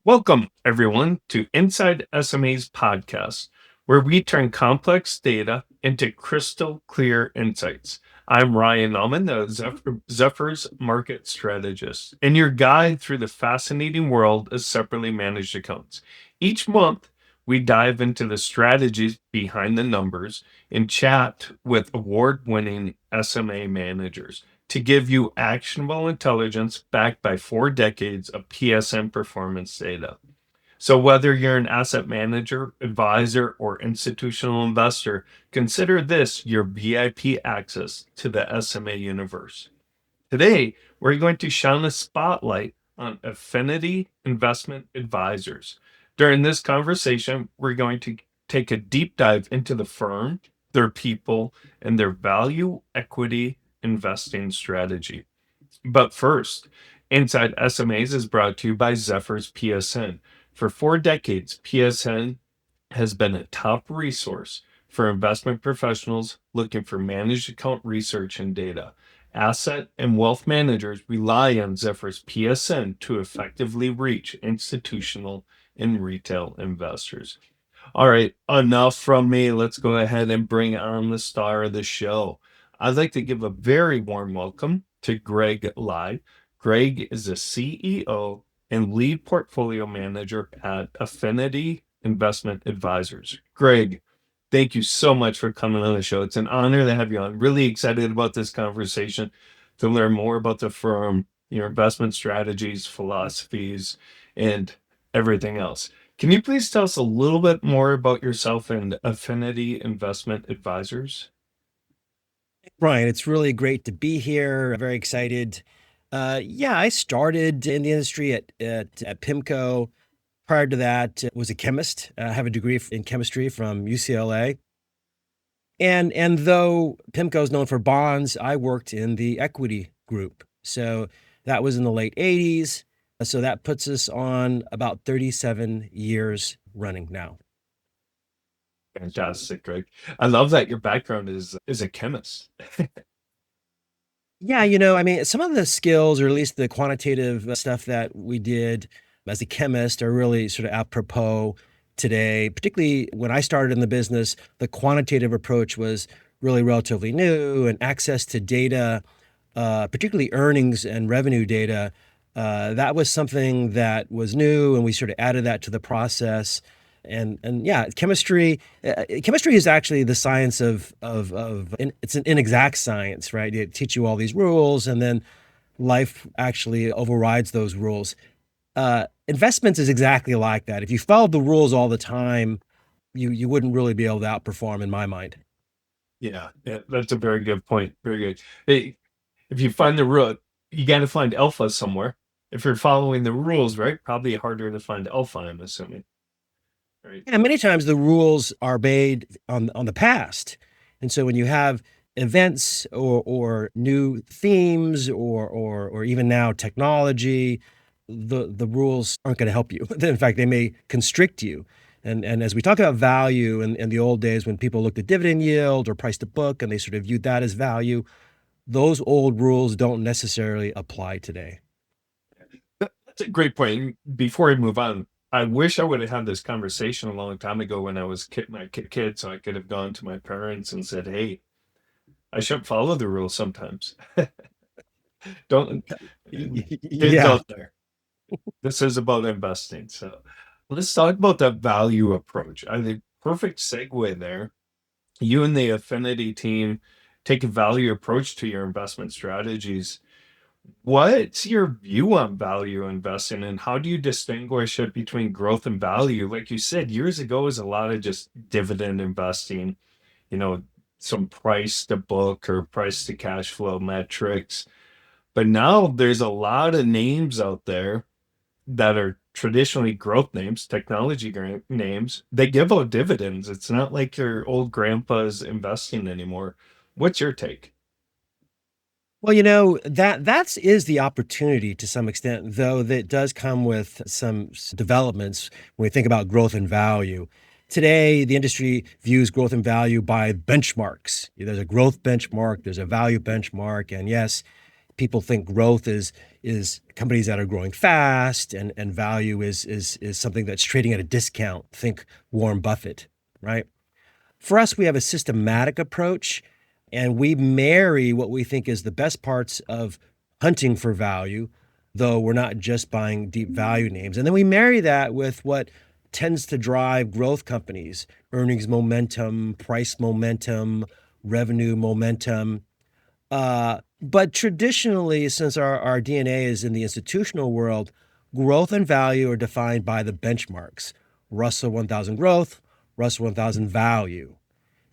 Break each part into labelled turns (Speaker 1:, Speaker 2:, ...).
Speaker 1: Welcome, everyone, to Inside SMAs podcast, where we turn complex data into crystal clear insights. I'm Ryan Nauman, the Zephyr's market strategist, and your guide through the fascinating world of separately managed accounts. Each month, we dive into the strategies behind the numbers and chat with award winning SMA managers to give you actionable intelligence backed by 4 decades of PSM performance data. So, whether you're an asset manager, advisor, or institutional investor, consider this your VIP access to the SMA universe. Today, we're going to shine a spotlight on Affinity Investment Advisors. During this conversation, we're going to take a deep dive into the firm, their people, and their value equity investing strategy. But first, Inside SMAs is brought to you by Zephyr's PSN. For 4 decades, PSN has been a top resource for investment professionals looking for managed account research and data. Asset and wealth managers rely on Zephyr's PSN to effectively reach institutional and retail investors. All right, enough from me. Let's go ahead and bring on the star of the show. I'd like to give a very warm welcome to Greg Lai. Greg is the CEO and lead portfolio manager at Affinity Investment Advisors. Greg, thank you so much for coming on the show. It's an honor to have you on. Really excited about this conversation to learn more about the firm, your investment strategies, philosophies, and everything else. Can you please tell us a little bit more about yourself and Affinity Investment Advisors?
Speaker 2: Ryan, it's really great to be here. I'm very excited. Yeah, I started in the industry at PIMCO. Prior to that, was a chemist. I have a degree in chemistry from UCLA. And though PIMCO is known for bonds, I worked in the equity group. So that was in the late 80s. So that puts us on about 37 years running now.
Speaker 1: Fantastic, Greg. I love that your background is a chemist.
Speaker 2: Yeah, I mean, some of the skills, or at least the quantitative stuff that we did as a chemist, are really sort of apropos today. Particularly when I started in the business, the quantitative approach was really relatively new, and access to data, particularly earnings and revenue data, that was something that was new, and we sort of added that to the process. And yeah, chemistry is actually the science it's an inexact science, right? They teach you all these rules, and then life actually overrides those rules. Investments is exactly like that. If you followed the rules all the time, you wouldn't really be able to outperform, in my mind.
Speaker 1: Yeah, that's a very good point. Very good. Hey, if you find the root, you got to find alpha somewhere. If you're following the rules, right? Probably harder to find alpha, I'm assuming. Right.
Speaker 2: Yeah, many times the rules are made on the past, and so when you have events or new themes or even now technology, the rules aren't going to help you. In fact, they may constrict you. And as we talk about value in the old days when people looked at dividend yield or price to book and they sort of viewed that as value, those old rules don't necessarily apply today.
Speaker 1: That's a great point. Before I move on, I wish I would have had this conversation a long time ago when I was my kid, so I could have gone to my parents and said, "Hey, I should follow the rules sometimes." Don't kids
Speaker 2: Yeah.
Speaker 1: out there. This is about investing. So let's talk about that value approach. I think perfect segue there. You and the affinity team take a value approach to your investment strategies. What's your view on value investing and how do you distinguish it between growth and value? Like you said, years ago was a lot of just dividend investing, you know, some price to book or price to cash flow metrics. But now there's a lot of names out there that are traditionally growth names, names. They give out dividends. It's not like your old grandpa's investing anymore. What's your take?
Speaker 2: Well, that is the opportunity to some extent, though that does come with some developments when we think about growth and value. Today, the industry views growth and value by benchmarks. There's a growth benchmark, there's a value benchmark, and yes, people think growth is companies that are growing fast, and value is something that's trading at a discount. Think Warren Buffett, right? For us, we have a systematic approach, and we marry what we think is the best parts of hunting for value, though we're not just buying deep value names. And then we marry that with what tends to drive growth companies: earnings momentum, price momentum, revenue momentum. But traditionally, since our DNA is in the institutional world, growth and value are defined by the benchmarks: Russell 1000 growth, Russell 1000 value.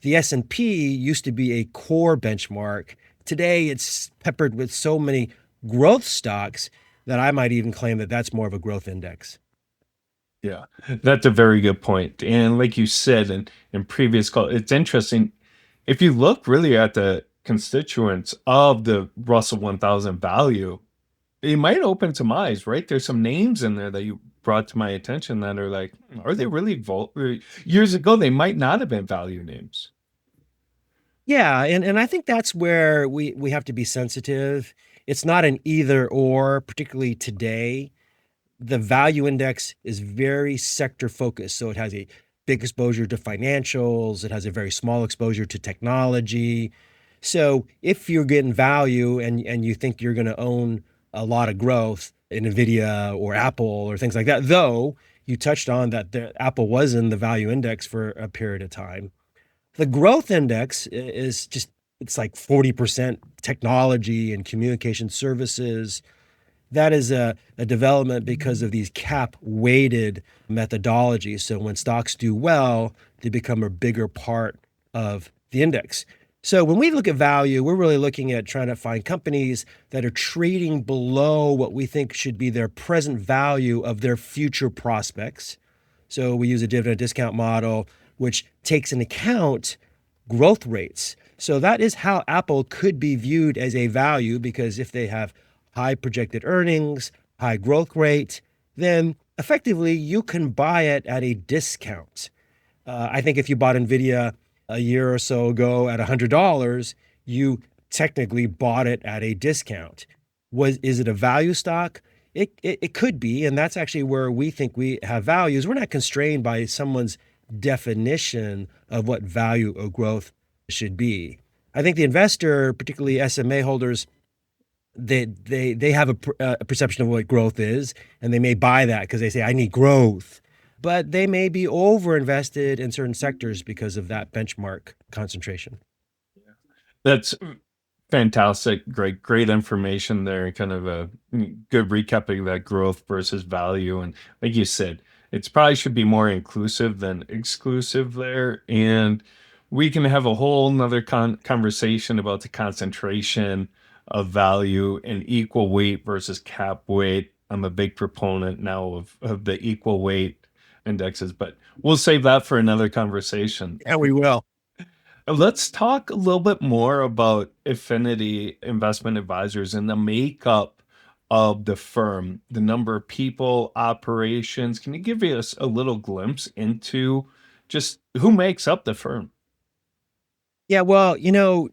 Speaker 2: The S&P used to be a core benchmark. Today, it's peppered with so many growth stocks that I might even claim that that's more of a growth index.
Speaker 1: Yeah, that's a very good point. And like you said in previous call, it's interesting. If you look really at the constituents of the Russell 1000 value, it might open some eyes, right? There's some names in there that you brought to my attention that are like, are they really years ago, they might not have been value names.
Speaker 2: Yeah, and I think that's where we have to be sensitive. It's not an either or, particularly today. The value index is very sector focused. So it has a big exposure to financials, it has a very small exposure to technology. So if you're getting value and you think you're going to own a lot of growth in Nvidia or Apple or things like that, though you touched on that Apple was in the value index for a period of time. The growth index is just, it's like 40% technology and communication services. That is a development because of these cap weighted methodologies. So when stocks do well, they become a bigger part of the index. So when we look at value, we're really looking at trying to find companies that are trading below what we think should be their present value of their future prospects. So we use a dividend discount model, which takes into account growth rates. So that is how Apple could be viewed as a value, because if they have high projected earnings, high growth rate, then effectively you can buy it at a discount. I think if you bought Nvidia a year or so ago at $100, you technically bought it at a discount. Is it a value stock? It could be, and that's actually where we think we have values. We're not constrained by someone's definition of what value or growth should be. I think the investor, particularly SMA holders, they have a perception of what growth is, and they may buy that because they say, I need growth. But they may be over invested in certain sectors because of that benchmark concentration.
Speaker 1: That's fantastic. Great information there. Kind of a good recapping of that growth versus value. And like you said, it's probably should be more inclusive than exclusive there. And we can have a whole nother conversation about the concentration of value and equal weight versus cap weight. I'm a big proponent now of the equal weight indexes, but we'll save that for another conversation.
Speaker 2: And we will.
Speaker 1: Let's talk a little bit more about Affinity Investment Advisors and the makeup of the firm, the number of people, operations. Can you give us a little glimpse into just who makes up the firm?
Speaker 2: Yeah, well,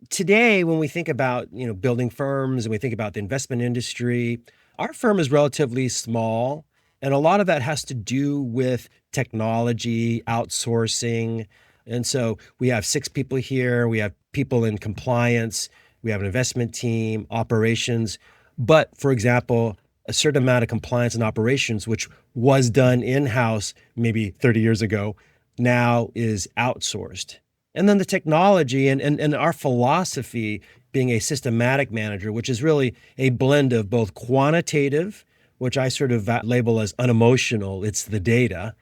Speaker 2: today when we think about, building firms and we think about the investment industry, our firm is relatively small. And a lot of that has to do with technology, outsourcing. And so we have 6 people here. We have people in compliance. We have an investment team, operations. But for example, a certain amount of compliance and operations, which was done in-house maybe 30 years ago, now is outsourced. And then the technology and our philosophy being a systematic manager, which is really a blend of both quantitative, which I sort of label as unemotional, it's the data.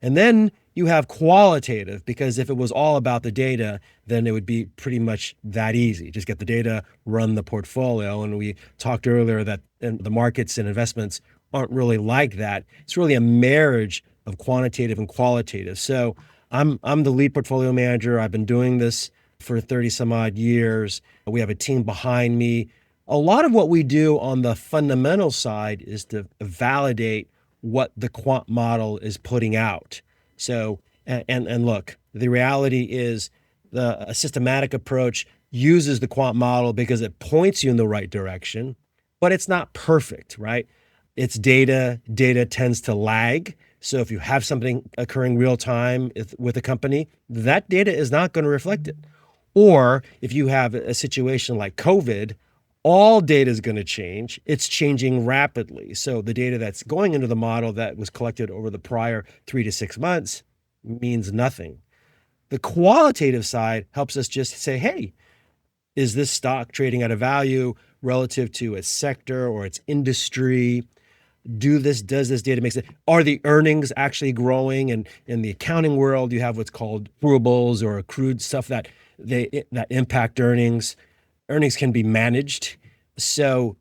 Speaker 2: And then you have qualitative, because if it was all about the data, then it would be pretty much that easy. Just get the data, run the portfolio. And we talked earlier that the markets and investments aren't really like that. It's really a marriage of quantitative and qualitative. So I'm the lead portfolio manager. I've been doing this for 30 some odd years. We have a team behind me. A lot of what we do on the fundamental side is to validate what the quant model is putting out. So, and look, the reality is a systematic approach uses the quant model because it points you in the right direction. but it's not perfect, right? It's data. Data tends to lag. So if you have something occurring real time with a company, that data is not going to reflect it. Or if you have a situation like COVID, all data is going to change. It's changing rapidly. So the data that's going into the model that was collected over the prior 3 to 6 months means nothing. The qualitative side helps us just say, hey, is this stock trading at a value relative to its sector or its industry? Does this data make sense? Are the earnings actually growing? And in the accounting world, you have what's called accruables or accrued stuff that impact earnings. Earnings can be managed. So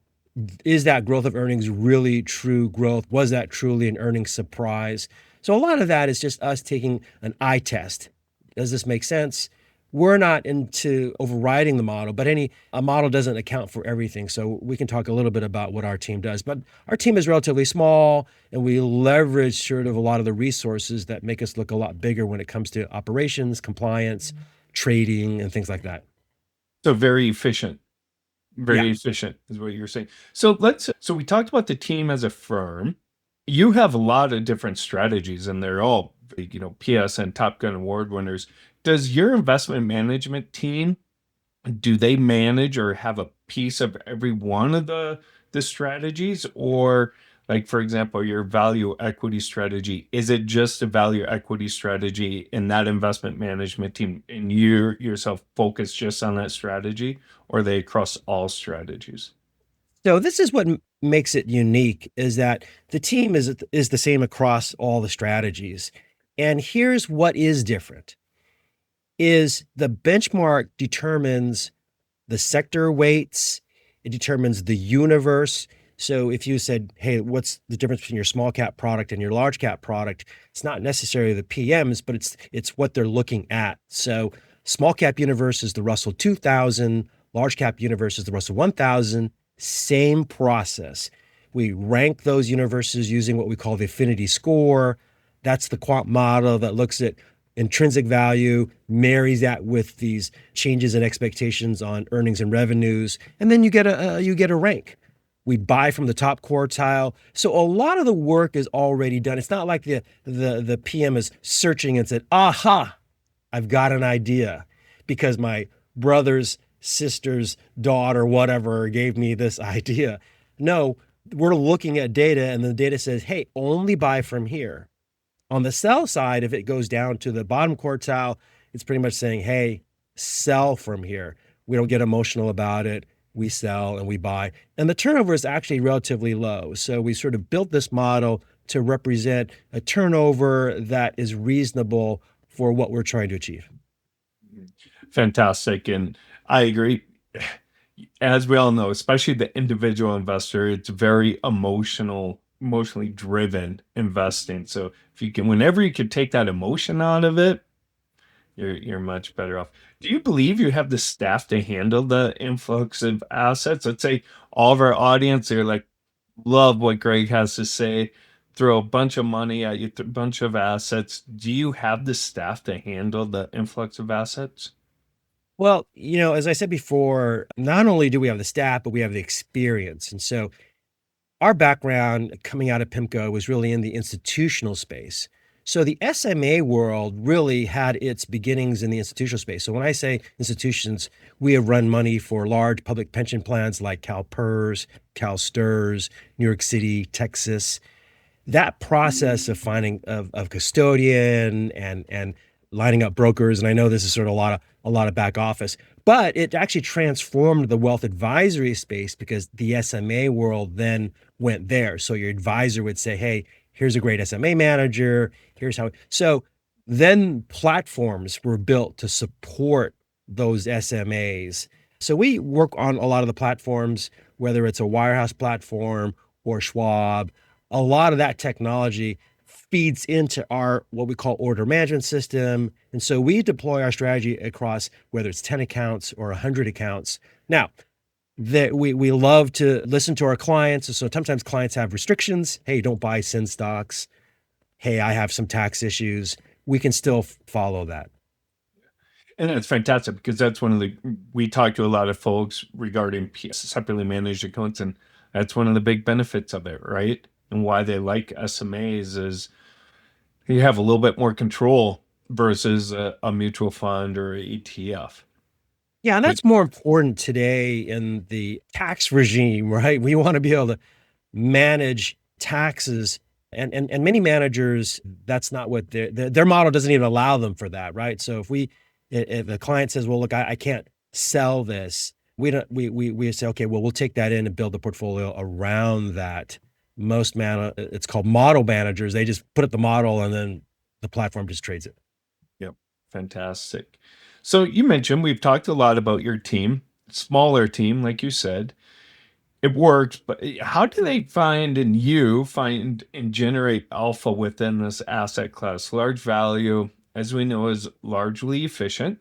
Speaker 2: is that growth of earnings really true growth? Was that truly an earnings surprise? So a lot of that is just us taking an eye test. Does this make sense? We're not into overriding the model, but a model doesn't account for everything. So we can talk a little bit about what our team does. But our team is relatively small, and we leverage sort of a lot of the resources that make us look a lot bigger when it comes to operations, compliance, trading, and things like that.
Speaker 1: So very efficient.
Speaker 2: Yeah.
Speaker 1: Very efficient is what you're saying. So we talked about the team as a firm. You have a lot of different strategies and they're all, PS and Top Gun award winners. Does your investment management team, do they manage or have a piece of every one of the strategies? Or like, for example, your value equity strategy, is it just a value equity strategy in that investment management team and you yourself focus just on that strategy, or are they across all strategies?
Speaker 2: So this is what makes it unique is that the team is the same across all the strategies. And here's what is different is the benchmark determines the sector weights, it determines the universe. So if you said, hey, what's the difference between your small cap product and your large cap product? It's not necessarily the PMs, but it's what they're looking at. So small cap universe is the Russell 2000, large cap universe is the Russell 1000, same process. We rank those universes using what we call the affinity score. That's the quant model that looks at intrinsic value, marries that with these changes in expectations on earnings and revenues, and then you get a rank. We buy from the top quartile. So a lot of the work is already done. It's not like the PM is searching and said, "Aha, I've got an idea," because my brother's sister's daughter, whatever, gave me this idea. No, we're looking at data, and the data says, "Hey, only buy from here." On the sell side, if it goes down to the bottom quartile, it's pretty much saying, hey, sell from here. We don't get emotional about it. We sell and we buy. And the turnover is actually relatively low. So we sort of built this model to represent a turnover that is reasonable for what we're trying to achieve.
Speaker 1: Fantastic. And I agree. As we all know, especially the individual investor, it's very emotionally driven investing. So if you can, whenever you can take that emotion out of it, you're much better off. Do you believe you have the staff to handle the influx of assets? Let's say all of our audience, they're like, love what Greg has to say, throw a bunch of money at you, a bunch of assets. Do you have the staff to handle the influx of assets?
Speaker 2: Well, as I said before, not only do we have the staff, but we have the experience. And so our background coming out of PIMCO was really in the institutional space. So the SMA world really had its beginnings in the institutional space. So when I say institutions, we have run money for large public pension plans like CalPERS, CalSTRS, New York City, Texas. That process of finding of custodian and lining up brokers, and I know this is sort of a lot of back office, but it actually transformed the wealth advisory space because the SMA world then went there. So your advisor would say, hey, here's a great SMA manager, here's how. So then platforms were built to support those SMAs. So we work on a lot of the platforms, whether it's a wirehouse platform or Schwab. A lot of that technology feeds into our what we call order management system. And so we deploy our strategy across whether it's 10 accounts or 100 accounts. Now, that we love to listen to our clients. So sometimes clients have restrictions. Hey, don't buy sin stocks. Hey, I have some tax issues. We can still follow that.
Speaker 1: And that's fantastic because that's one of the, we talk to a lot of folks regarding separately managed accounts. And That's one of the big benefits of it, right? And why they like SMAs is you have a little bit more control versus a mutual fund or a ETF.
Speaker 2: Yeah, and
Speaker 1: But
Speaker 2: that's more important today in the tax regime, right? We want to be able to manage taxes. And many managers, that's not what their model doesn't even allow them for that, right? So if a client says, well, look, I can't sell this, we say, okay, well, we'll take that in and build a portfolio around that. It's called model managers. They just put up the model and then the platform just trades it.
Speaker 1: yep, fantastic. So you mentioned we've talked a lot about your team, smaller team, like you said. It works, but how do they find and generate alpha within this asset class? Large value, as we know, is largely efficient.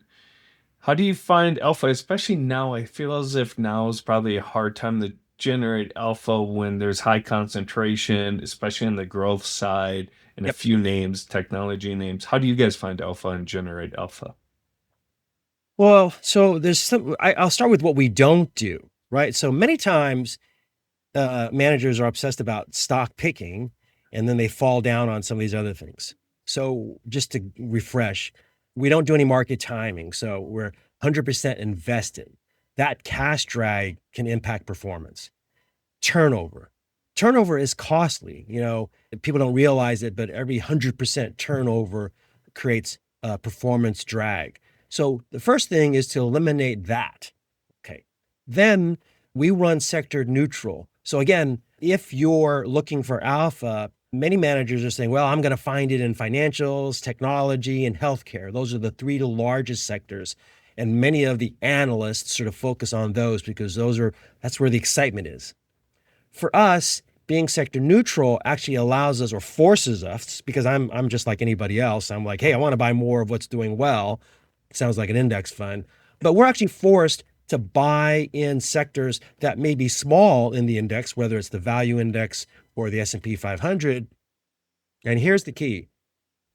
Speaker 1: How do you find alpha, especially now? I feel as if now is probably a hard time to generate alpha when there's high concentration, especially on the growth side and a
Speaker 2: Yep.
Speaker 1: few names, technology names. How do you guys find alpha and generate alpha?
Speaker 2: Well, so I'll start with what we don't do, right? So many times managers are obsessed about stock picking and then they fall down on some of these other things. So just to refresh, we don't do any market timing. So we're 100% invested. That cash drag can impact performance. Turnover. Turnover is costly. People don't realize it, but every 100% turnover creates a performance drag. So the first thing is to eliminate that. Okay. Then we run sector neutral. So again, if you're looking for alpha, many managers are saying, well, I'm going to find it in financials, technology, and healthcare. Those are the three largest sectors. And many of the analysts sort of focus on those because that's where the excitement is. For us, being sector neutral actually allows us or forces us, because I'm just like anybody else. I'm like, hey, I want to buy more of what's doing well. Sounds like an index fund. But we're actually forced to buy in sectors that may be small in the index, whether it's the value index or the S&P 500. And here's the key,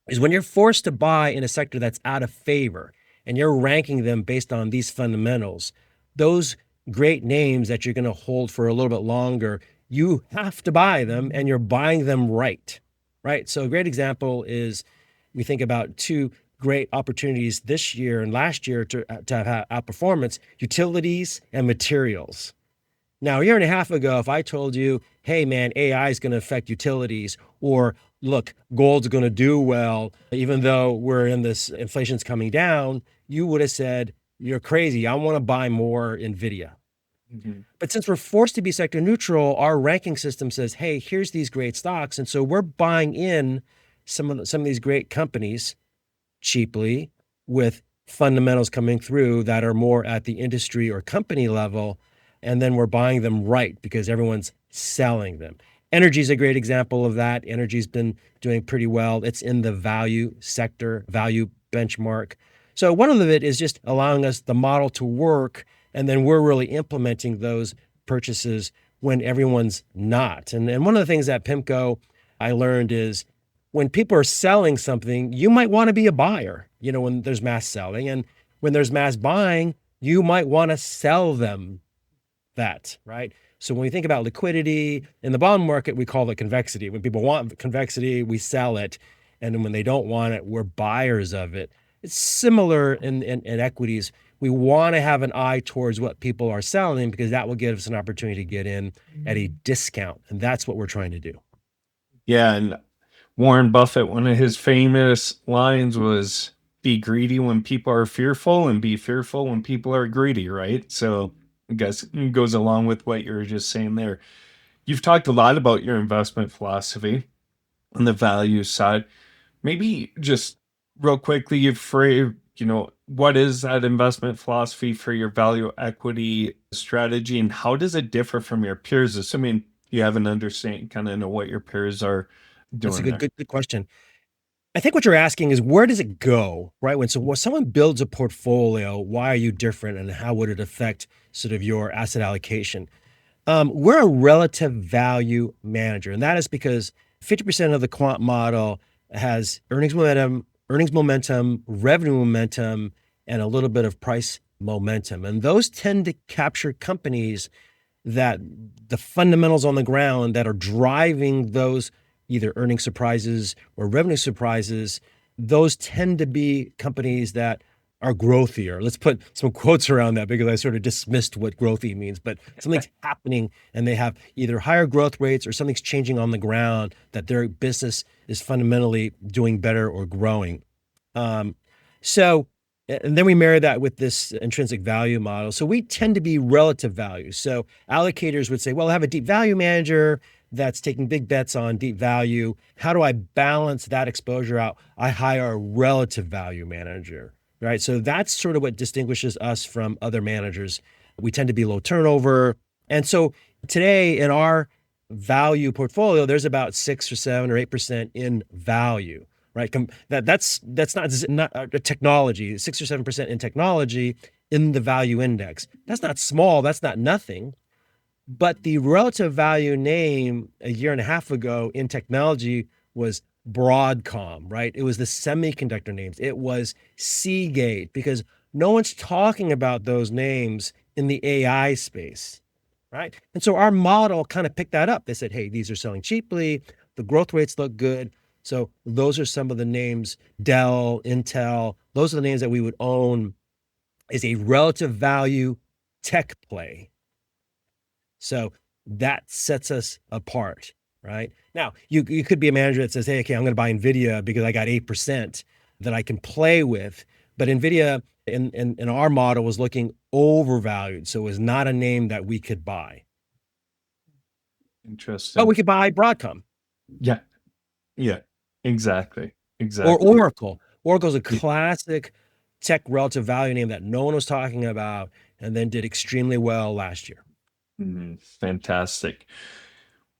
Speaker 2: is when you're forced to buy in a sector that's out of favor and you're ranking them based on these fundamentals, those great names that you're going to hold for a little bit longer, you have to buy them and you're buying them right? So a great example is we think about two great opportunities this year and last year to have outperformance: utilities and materials. Now, a year and a half ago, if I told you, hey, man, AI is going to affect utilities, or look, gold's going to do well, even though we're in this, inflation's coming down, you would have said, you're crazy. I want to buy more NVIDIA.
Speaker 1: Mm-hmm.
Speaker 2: But since we're forced to be sector neutral, our ranking system says, hey, here's these great stocks. And so we're buying in some of these great companies cheaply with fundamentals coming through that are more at the industry or company level. And then we're buying them right because everyone's selling them. Energy is a great example of that. Energy's been doing pretty well. It's in the value sector, value benchmark. So one of it is just allowing us the model to work, and then we're really implementing those purchases when everyone's not. And one of the things at PIMCO I learned is when people are selling something, you might want to be a buyer, when there's mass selling. And when there's mass buying, you might want to sell them that, right? So when we think about liquidity in the bond market, we call it convexity. When people want convexity, we sell it. And then when they don't want it, we're buyers of it. It's similar in equities. We want to have an eye towards what people are selling because that will give us an opportunity to get in at a discount. And that's what we're trying to do.
Speaker 1: Yeah, and Warren Buffett, one of his famous lines was be greedy when people are fearful and be fearful when people are greedy, right? So I guess it goes along with what you were just saying there. You've talked a lot about your investment philosophy on the value side. Maybe just real quickly, what is that investment philosophy for your value equity strategy and how does it differ from your peers? Assuming you have an understanding, kind of know what your peers are
Speaker 2: That's a
Speaker 1: doing there.
Speaker 2: good question. I think what you're asking is where does it go, right? When someone builds a portfolio, why are you different and how would it affect sort of your asset allocation? We're a relative value manager, and that is because 50% of the quant model has earnings momentum, revenue momentum, and a little bit of price momentum. And those tend to capture companies that the fundamentals on the ground that are driving those either earning surprises or revenue surprises, those tend to be companies that are growthier. Let's put some quotes around that because I sort of dismissed what growthy means, but something's happening and they have either higher growth rates or something's changing on the ground that their business is fundamentally doing better or growing. Um, so, and then we marry that with this intrinsic value model. So we tend to be relative value. So allocators would say, well, I have a deep value manager that's taking big bets on deep value. How do I balance that exposure out? I hire a relative value manager, right? So that's sort of what distinguishes us from other managers. We tend to be low turnover. And so today in our value portfolio, there's about 6 or 7 or 8% in value, right? That's not a technology, 6 or 7% in technology in the value index. That's not small. That's not nothing. But the relative value name a year and a half ago in technology was Broadcom, right? It was the semiconductor names. It was Seagate, because no one's talking about those names in the AI space, right? And so our model kind of picked that up. They said, hey, these are selling cheaply. The growth rates look good. So those are some of the names, Dell, Intel, those are the names that we would own as a relative value tech play. So that sets us apart, right? Now, you could be a manager that says, hey, okay, I'm going to buy NVIDIA because I got 8% that I can play with. But NVIDIA in our model was looking overvalued. So it was not a name that we could buy. But
Speaker 1: Interesting.
Speaker 2: we could buy Broadcom
Speaker 1: Yeah. Yeah. Exactly.
Speaker 2: or
Speaker 1: Exactly.
Speaker 2: Oracle. Oracle's a
Speaker 1: Yeah.
Speaker 2: classic tech relative value name that no one was talking about and then did extremely well last year.
Speaker 1: Fantastic.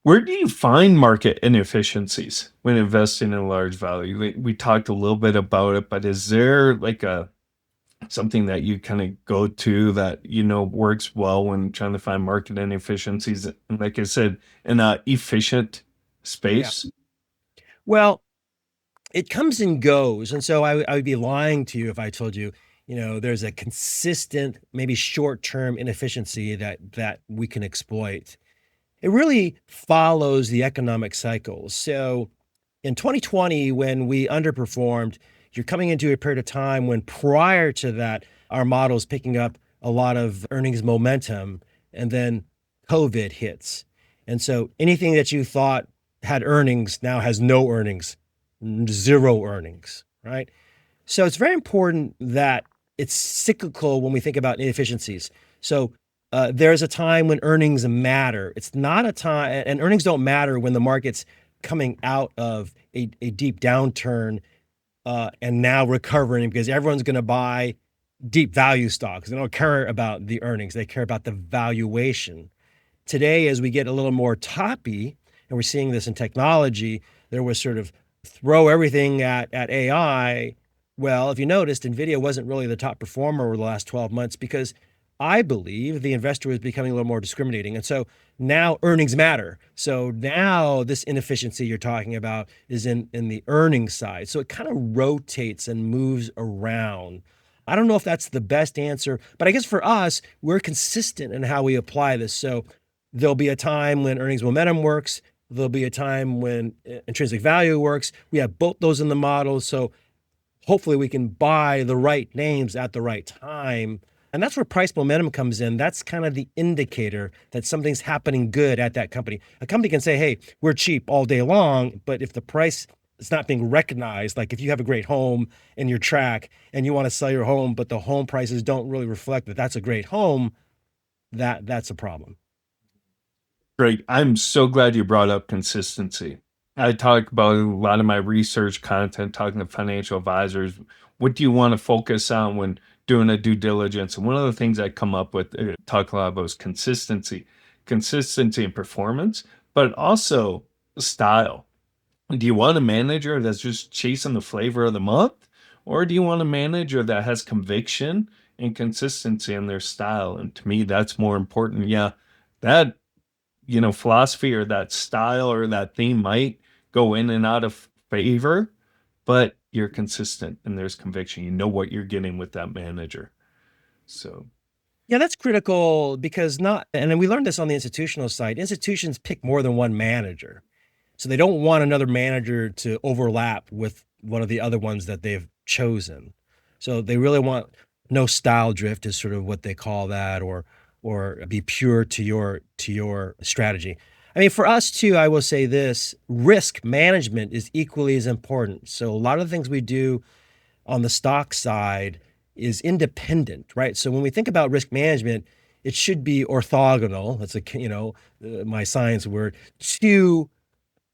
Speaker 1: Where do you find market inefficiencies when investing in large value? We talked a little bit about it, but is there like a something that you kind of go to that works well when trying to find market inefficiencies? And like I said, in a efficient
Speaker 2: Yeah.
Speaker 1: space.
Speaker 2: Well, it comes and goes. And so I would be lying to you if I told you, there's a consistent, maybe short-term inefficiency that we can exploit. It really follows the economic cycles. So in 2020, when we underperformed, you're coming into a period of time when prior to that, our model's picking up a lot of earnings momentum, and then COVID hits. And so anything that you thought had earnings now has no earnings, zero earnings, right? So it's very important that it's cyclical when we think about inefficiencies. So there's a time when earnings matter. It's not a time, and earnings don't matter when the market's coming out of a deep downturn and now recovering, because everyone's going to buy deep value stocks. They don't care about the earnings. They care about the valuation. Today, as we get a little more toppy, and we're seeing this in technology, there was sort of throw everything at AI. Well, if you noticed, NVIDIA wasn't really the top performer over the last 12 months because I believe the investor was becoming a little more discriminating. And so now earnings matter. So now this inefficiency you're talking about is in the earnings side. So it kind of rotates and moves around. I don't know if that's the best answer, but I guess for us, we're consistent in how we apply this. So there'll be a time when earnings momentum works. There'll be a time when intrinsic value works. We have both those in the model. So hopefully we can buy the right names at the right time. And that's where price momentum comes in. That's kind of the indicator that something's happening good at that company. A company can say, hey, we're cheap all day long, but if the price is not being recognized, like if you have a great home in your track and you want to sell your home, but the home prices don't really reflect that that's a great home, that's a problem.
Speaker 1: Great. I'm so glad you brought up consistency. I talk about a lot of my research content, talking to financial advisors. What do you want to focus on when doing a due diligence? And one of the things I come up with, talk a lot about is consistency in performance, but also style. Do you want a manager that's just chasing the flavor of the month? Or do you want a manager that has conviction and consistency in their style? And to me, that's more important. Yeah, that philosophy or that style or that theme might go in and out of favor, but you're consistent and there's conviction. You know what you're getting with that manager. So
Speaker 2: Yeah, that's critical because and then we learned this on the institutional side. Institutions pick more than one manager. So they don't want another manager to overlap with one of the other ones that they've chosen. So they really want no style drift is sort of what they call that, or be pure to your strategy. I mean, for us too, I will say this, risk management is equally as important. So a lot of the things we do on the stock side is independent, right? So when we think about risk management, it should be orthogonal. That's my science word to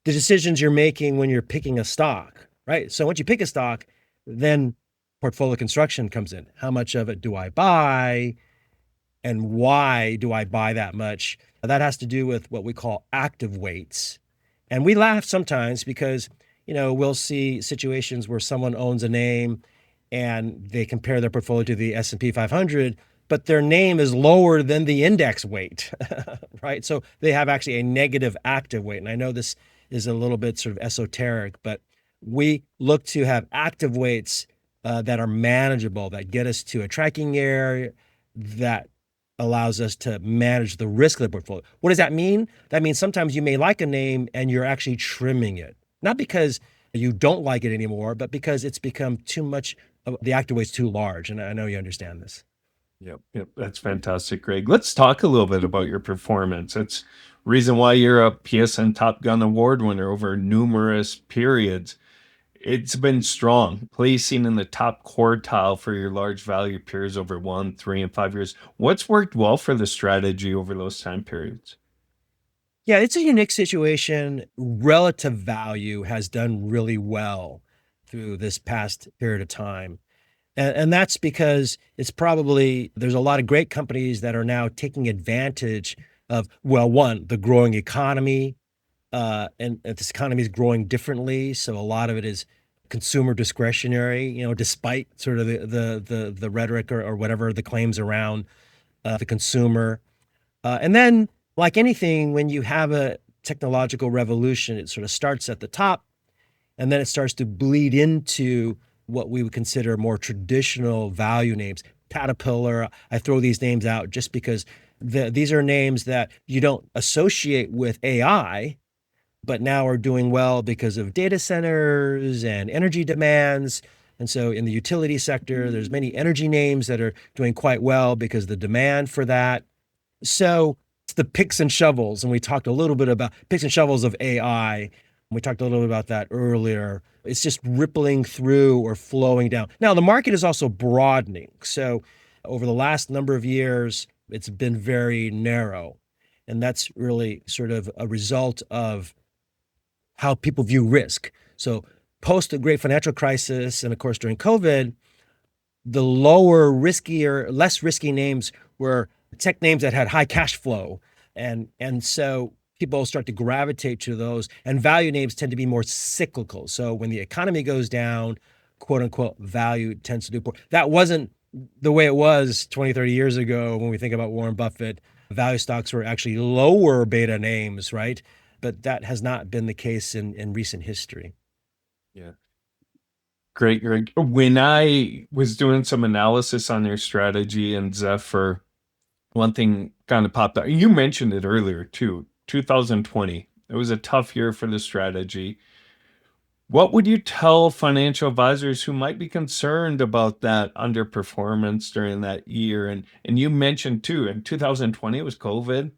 Speaker 2: the decisions you're making when you're picking a stock, right? So once you pick a stock, then portfolio construction comes in. How much of it do I buy? And why do I buy that much? That has to do with what we call active weights. And we laugh sometimes because, we'll see situations where someone owns a name and they compare their portfolio to the S&P 500, but their name is lower than the index weight, right? So they have actually a negative active weight. And I know this is a little bit sort of esoteric, but we look to have active weights that are manageable, that get us to a tracking area that allows us to manage the risk of the portfolio. What does that mean? That means sometimes you may like a name and you're actually trimming it, not because you don't like it anymore, but because it's become too much, the active weight's too large. And I know you understand this.
Speaker 1: Yep. That's fantastic, Greg. Let's talk a little bit about your performance. It's reason why you're a PSN Top Gun Award winner over numerous periods. It's been strong, placing in the top quartile for your large value peers over 1, 3, and 5 years. What's worked well for the strategy over those time periods?
Speaker 2: Yeah, it's a unique situation. Relative value has done really well through this past period of time. And that's because there's a lot of great companies that are now taking advantage of, well, one, the growing economy, and this economy is growing differently. So a lot of it is consumer discretionary, despite sort of the rhetoric or whatever the claims around the consumer. And then, like anything, when you have a technological revolution, it sort of starts at the top and then it starts to bleed into what we would consider more traditional value names. Caterpillar, I throw these names out just because these are names that you don't associate with AI, but now are doing well because of data centers and energy demands. And so in the utility sector, there's many energy names that are doing quite well because the demand for that. So it's the picks and shovels, and we talked a little bit about picks and shovels of AI. We talked a little bit about that earlier. It's just rippling through or flowing down. Now, the market is also broadening. So over the last number of years, it's been very narrow. And that's really sort of a result of how people view risk. So post the great financial crisis, and of course during COVID, the lower, riskier, less risky names were tech names that had high cash flow. And so people start to gravitate to those. And value names tend to be more cyclical. So when the economy goes down, quote unquote, value tends to do poor. That wasn't the way it was 20, 30 years ago when we think about Warren Buffett. Value stocks were actually lower beta names, right? But that has not been the case in recent history.
Speaker 1: Yeah. Great, Greg. When I was doing some analysis on your strategy and Zephyr, one thing kind of popped out. You mentioned it earlier too. 2020. It was a tough year for the strategy. What would you tell financial advisors who might be concerned about that underperformance during that year? And you mentioned too, in 2020 it was COVID,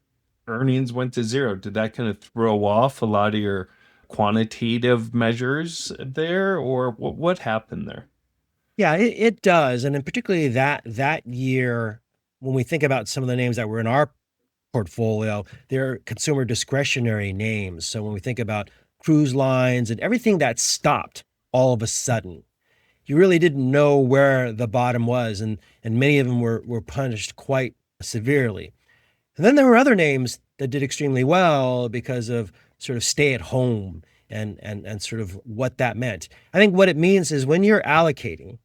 Speaker 1: earnings went to zero. Did that kind of throw off a lot of your quantitative measures there, or what happened there?
Speaker 2: Yeah, it does. And in particularly that year, when we think about some of the names that were in our portfolio, they're consumer discretionary names. So when we think about cruise lines and everything that stopped all of a sudden, you really didn't know where the bottom was, and many of them were punished quite severely. And then there were other names that did extremely well because of sort of stay at home and sort of what that meant. I think what it means is when you're allocating,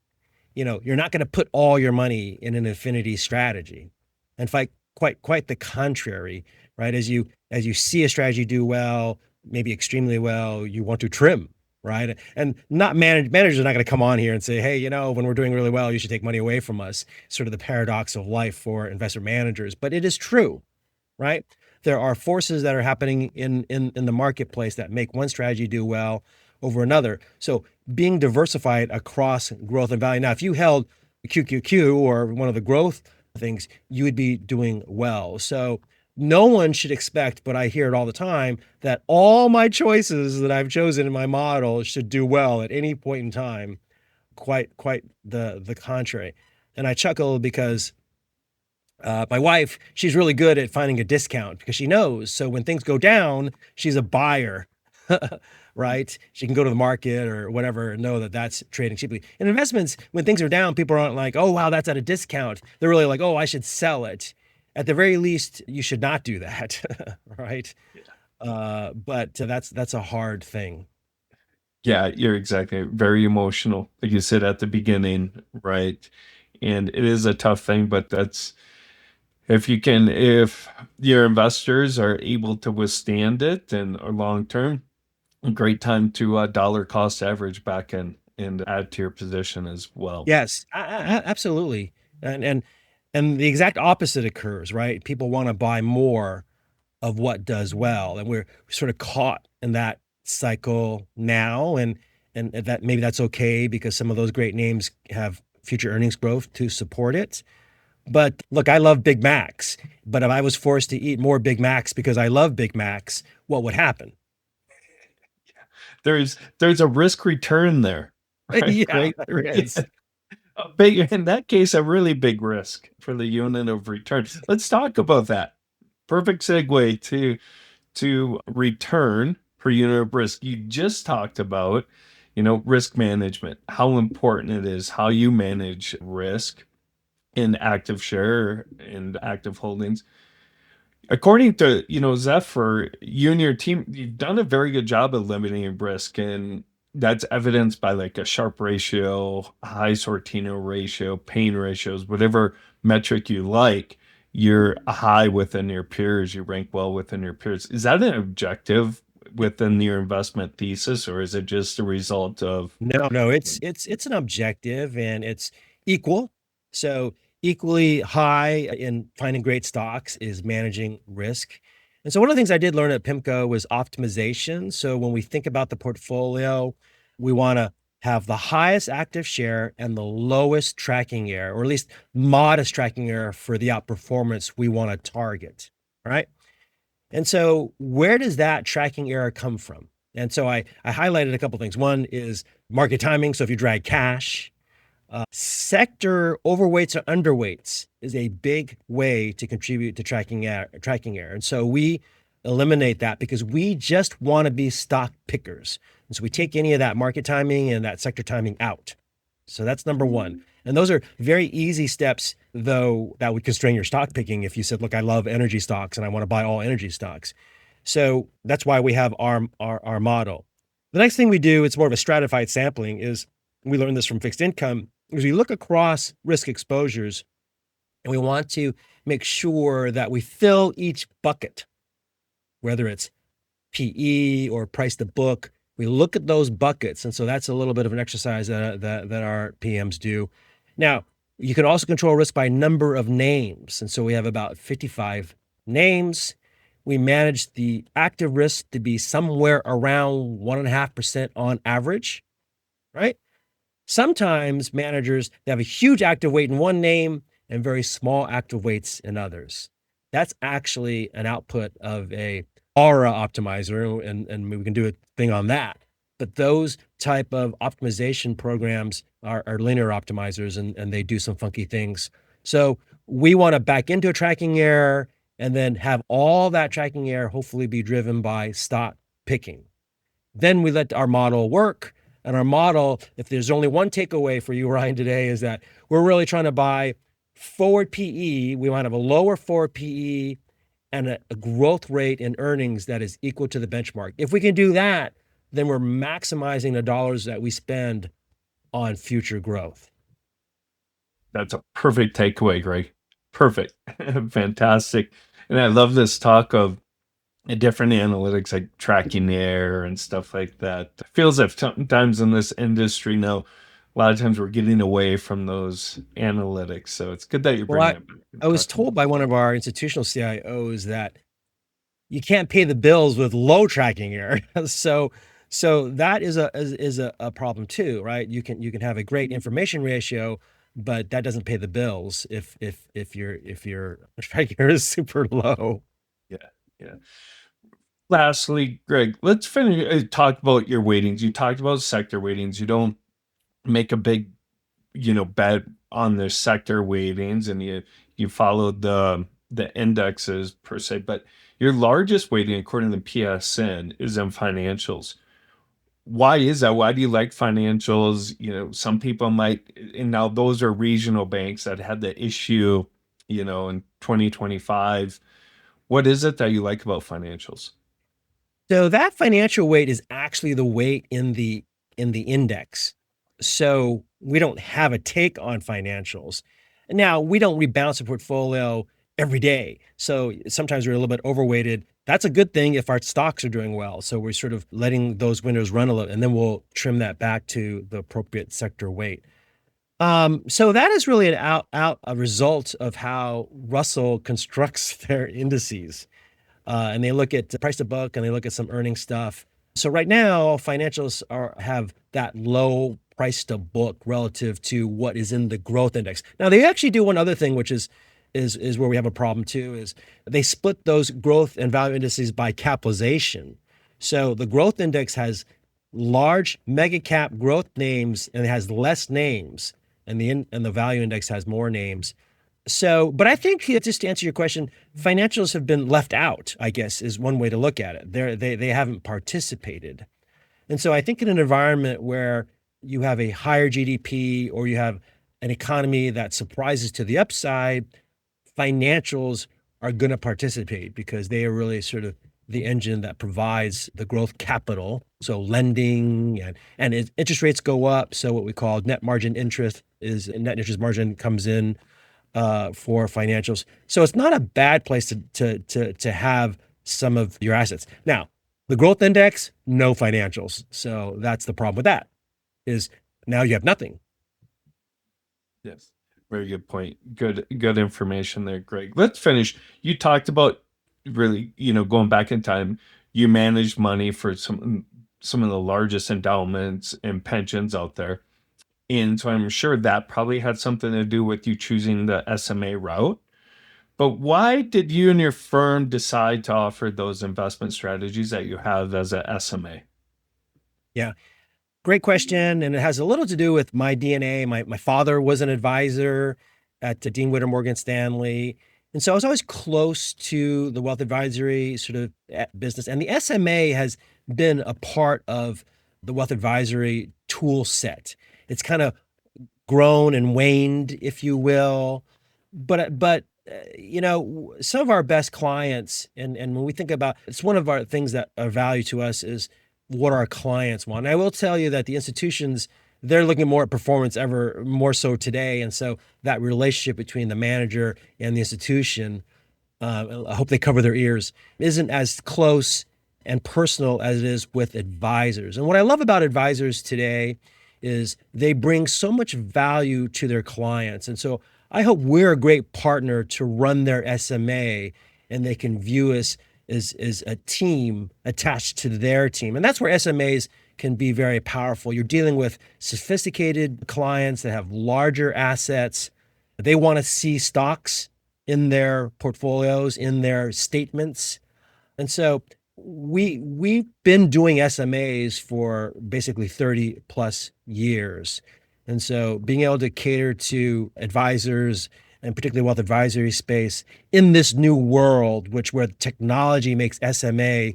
Speaker 2: you're not going to put all your money in an affinity strategy. In fact, quite the contrary, right? As you see a strategy do well, maybe extremely well, you want to trim. right? And not managers are not going to come on here and say, hey, when we're doing really well, you should take money away from us. Sort of the paradox of life for investment managers, but it is true, right? There are forces that are happening in the marketplace that make one strategy do well over another. So being diversified across growth and value. Now, if you held QQQ or one of the growth things, you would be doing well. So no one should expect, but I hear it all the time, that all my choices that I've chosen in my model should do well at any point in time. Quite the contrary. And I chuckle because my wife, she's really good at finding a discount because she knows. So when things go down, she's a buyer, right? She can go to the market or whatever and know that that's trading cheaply. In investments, when things are down, people aren't like, oh, wow, that's at a discount. They're really like, oh, I should sell it. At the very least, you should not do that, right? But that's a hard thing.
Speaker 1: Yeah, you're exactly very emotional, like you said at the beginning, right? And it is a tough thing, but that's if your investors are able to withstand it and are long term, a great time to dollar cost average back in and add to your position as well.
Speaker 2: Yes, absolutely. And the exact opposite occurs, right? People want to buy more of what does well, and we're sort of caught in that cycle now, and that maybe that's okay because some of those great names have future earnings growth to support it. But look, I love Big Macs, but if I was forced to eat more Big Macs because I love Big Macs, what would happen?
Speaker 1: There's a risk return there, right?
Speaker 2: Yeah,
Speaker 1: Great.
Speaker 2: there is.
Speaker 1: A big, in that case, a really big risk for the unit of return. Let's talk about that. Perfect segue to return per unit of risk. You just talked about, risk management, how important it is, how you manage risk in active share and active holdings. According to, Zephyr, you and your team, you've done a very good job of limiting risk, and that's evidenced by like a Sharp ratio, high Sortino ratio, pain ratios, whatever metric you like. You're high within your peers. You rank well within your peers. Is that an objective within your investment thesis, or is it just a result of?
Speaker 2: No, it's an objective and it's equal. So equally high in finding great stocks is managing risk. And so one of the things I did learn at PIMCO was optimization. So when we think about the portfolio, we want to have the highest active share and the lowest tracking error, or at least modest tracking error for the outperformance we want to target, right? And so where does that tracking error come from? And so I highlighted a couple of things. One is market timing. So if you drag cash, sector overweights or underweights is a big way to contribute to tracking error. And so we eliminate that because we just want to be stock pickers. And so we take any of that market timing and that sector timing out. So that's number one. And those are very easy steps, though, that would constrain your stock picking if you said, look, I love energy stocks and I want to buy all energy stocks. So that's why we have our model. The next thing we do, it's more of a stratified sampling, is we learned this from fixed income, is we look across risk exposures and we want to make sure that we fill each bucket, whether it's PE or price to book. We look at those buckets. And so that's a little bit of an exercise that our PMs do. Now, you can also control risk by number of names. And so we have about 55 names. We manage the active risk to be somewhere around 1.5% on average, right? Sometimes managers, they have a huge active weight in one name and very small active weights in others. That's actually an output of a aura optimizer, and we can do a thing on that. But those type of optimization programs are linear optimizers, and they do some funky things. So we want to back into a tracking error and then have all that tracking error hopefully be driven by stock picking. Then we let our model work. And our model, if there's only one takeaway for you, Ryan, today, is that we're really trying to buy forward PE. We want to have a lower forward PE and a growth rate in earnings that is equal to the benchmark. If we can do that, then we're maximizing the dollars that we spend on future growth.
Speaker 1: That's a perfect takeaway, Greg. Perfect. Fantastic. And I love this talk of and different analytics like tracking error and stuff like that. It feels like sometimes in this industry now, a lot of times we're getting away from those analytics. So it's good that you're
Speaker 2: Well,
Speaker 1: bringing it back and
Speaker 2: I was
Speaker 1: talking
Speaker 2: told
Speaker 1: about
Speaker 2: by one of our institutional CIOs that you can't pay the bills with low tracking error. So that is a problem too, right? You can have a great information ratio, but that doesn't pay the bills if your tracking error is super low.
Speaker 1: it. Yeah. Yeah. Lastly, Greg, let's finish talk about your weightings. You talked about sector weightings. You don't make a big, bet on the sector weightings, and you follow the indexes per se, but your largest weighting according to PSN is in financials. Why is that? Why do you like financials? Some people might, and now those are regional banks that had the issue, in 2025. What is it that you like about financials?
Speaker 2: So that financial weight is actually the weight in the index. So we don't have a take on financials. Now, we don't rebalance the portfolio every day. So sometimes we're a little bit overweighted. That's a good thing if our stocks are doing well. So we're sort of letting those windows run a little, and then we'll trim that back to the appropriate sector weight. So that is really a result of how Russell constructs their indices, and they look at price to book and they look at some earning stuff. So right now, financials have that low price to book relative to what is in the growth index. Now they actually do one other thing, which is where we have a problem too, is they split those growth and value indices by capitalization. So the growth index has large mega cap growth names and it has less names, and the value index has more names. So, but I think just to answer your question, financials have been left out, I guess, is one way to look at it. They haven't participated. And so I think in an environment where you have a higher GDP or you have an economy that surprises to the upside, financials are going to participate because they are really sort of the engine that provides the growth capital. So lending and interest rates go up. So what we call net interest margin comes in for financials. So it's not a bad place to have some of your assets. Now, the growth index, no financials. So that's the problem with that is now you have nothing.
Speaker 1: Yes. Very good point. Good information there, Greg. Let's finish. You talked about really, going back in time, you managed money for some of the largest endowments and pensions out there. And so I'm sure that probably had something to do with you choosing the SMA route. But why did you and your firm decide to offer those investment strategies that you have as a SMA?
Speaker 2: Yeah. Great question. And it has a little to do with my DNA. My father was an advisor at Dean Witter Morgan Stanley. And so I was always close to the wealth advisory sort of business. And the SMA has been a part of the wealth advisory tool set. It's kind of grown and waned, if you will. But some of our best clients, and when we think about, it's one of our things that are value to us is what our clients want. And I will tell you that the institutions, they're looking more at performance ever more so today. And so that relationship between the manager and the institution, I hope they cover their ears, isn't as close and personal as it is with advisors. And what I love about advisors today is they bring so much value to their clients. And so I hope we're a great partner to run their SMA and they can view us as a team attached to their team. And that's where SMAs can be very powerful. You're dealing with sophisticated clients that have larger assets. They want to see stocks in their portfolios, in their statements. And so we've been doing SMAs for basically 30 plus years. And so being able to cater to advisors and particularly wealth advisory space in this new world, where technology makes SMA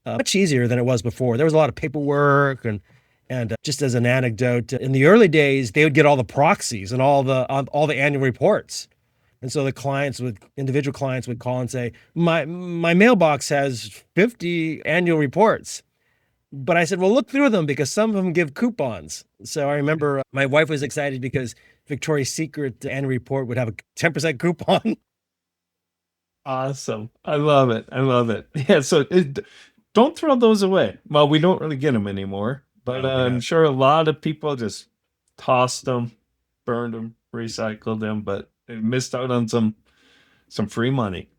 Speaker 2: much easier than it was before. There was a lot of paperwork and just as an anecdote, in the early days, they would get all the proxies and all the annual reports. And so individual clients would call and say, my mailbox has 50 annual reports. But I said, well, look through them because some of them give coupons. So I remember my wife was excited because Victoria's Secret annual report would have a 10% coupon.
Speaker 1: Awesome. I love it. I love it. Yeah. So don't throw those away. Well, we don't really get them anymore, but
Speaker 2: No, we
Speaker 1: I'm
Speaker 2: don't.
Speaker 1: sure a lot of people just tossed them, burned them, recycled them, but they missed out on some free money.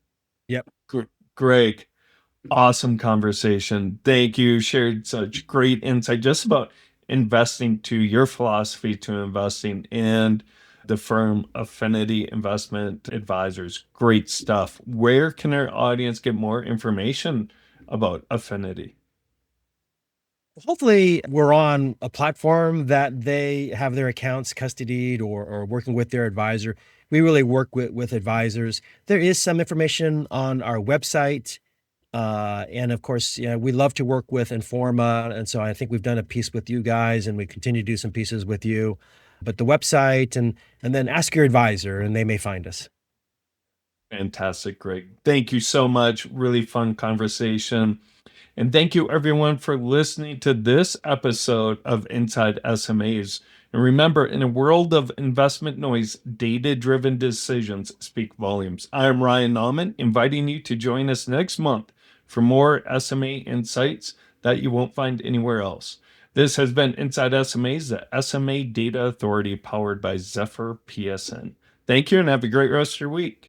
Speaker 2: Yep.
Speaker 1: Gr- Greg, awesome conversation. Thank you. Shared such great insight just about investing, to your philosophy to investing, and the firm Affinity Investment Advisors. Great stuff. Where can our audience get more information about Affinity?
Speaker 2: Hopefully, we're on a platform that they have their accounts custodied or working with their advisor. We really work with advisors. There is some information on our website. And of course, we love to work with Informa. And so I think we've done a piece with you guys and we continue to do some pieces with you. But the website and then ask your advisor and they may find us.
Speaker 1: Fantastic, Greg. Thank you so much. Really fun conversation. And thank you, everyone, for listening to this episode of Inside SMAs. And remember, in a world of investment noise, data driven decisions speak volumes. I am Ryan Nauman, inviting you to join us next month for more SMA insights that you won't find anywhere else. This has been Inside SMAs, the SMA Data Authority powered by Zephyr PSN. Thank you and have a great rest of your week.